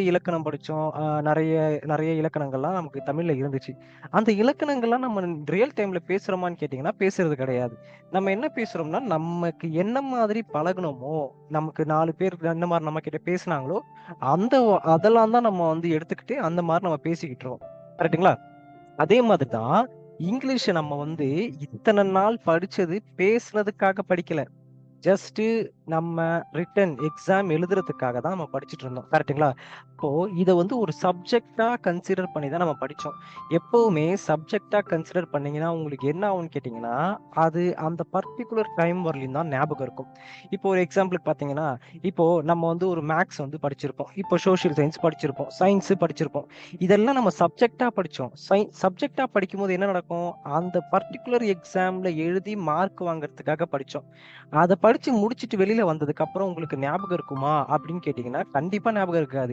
இலக்கணம் படிச்சோம். நெறைய நெறைய இலக்கணங்கள்லாம் நமக்கு தமிழ்ல இருந்துச்சு. அந்த இலக்கணங்கள்லாம் நம்ம ரியல் டைம்ல பேசுறோமான்னு கேட்டீங்கன்னா, பேசுறது கிடையாது. நம்ம என்ன பேசுறோம்னா, நமக்கு என்ன மாதிரி பழகுனோமோ, நமக்கு 4 பேர் எந்த மாரி நம்மகிட்ட பேசுனாங்களோ, அதெல்லாம் தான் நம்ம எடுத்துக்கிட்டு, அந்த மாரி நம்ம பேசிக்கிட்டு இருக்கோம். கரெக்ட்டுங்களா? அதே மாதிரி தான் இங்கிலீஷ நம்ம இத்தன நாள் படிச்சது பேசுனதுக்காக படிக்கல. ஜஸ்ட்டு நம்ம ரிட்டன் எக்ஸாம் எழுதுறதுக்காக தான் நம்ம படிச்சுட்டு இருந்தோம். கரெக்ட்டுங்களா? அப்போ இத ஒரு சப்ஜெக்ட்டா கன்சிடர் பண்ணி தான் நம்ம படிச்சோம். எப்பவுமே சப்ஜெக்ட்டா கன்சிடர் பண்ணீங்கன்னா, உங்களுக்கு என்ன ஆகும்னு கேட்டீங்கன்னா, அது அந்த பர்ட்டிகுலர் டைம் வரலையும் தான் ஞாபகம் இருக்கும். இப்போ ஒரு எக்ஸாம்பிளுக்கு பார்த்தீங்கன்னா, இப்போ நம்ம ஒரு மேத்ஸ் படிச்சிருப்போம். இப்போ சோசியல் சயன்ஸ் படிச்சிருப்போம். சயன்ஸ் படிச்சிருப்போம். இதெல்லாம் நம்ம சப்ஜெக்ட்டா படிச்சோம். சப்ஜெக்ட்டா படிக்கும்போது என்ன நடக்கும்? அந்த பர்ட்டிகுலர் எக்ஸாம்ல எழுதி மார்க் வாங்குறதுக்காக படிச்சோம். அத படிச்சு முடிச்சுட்டு வெளியில வந்ததுக்கு அப்புறம் உங்களுக்கு ஞாபகம் இருக்குமா? அப்படின்னு கேட்டீங்கன்னா, கண்டிப்பா ஞாபகம் இருக்காது.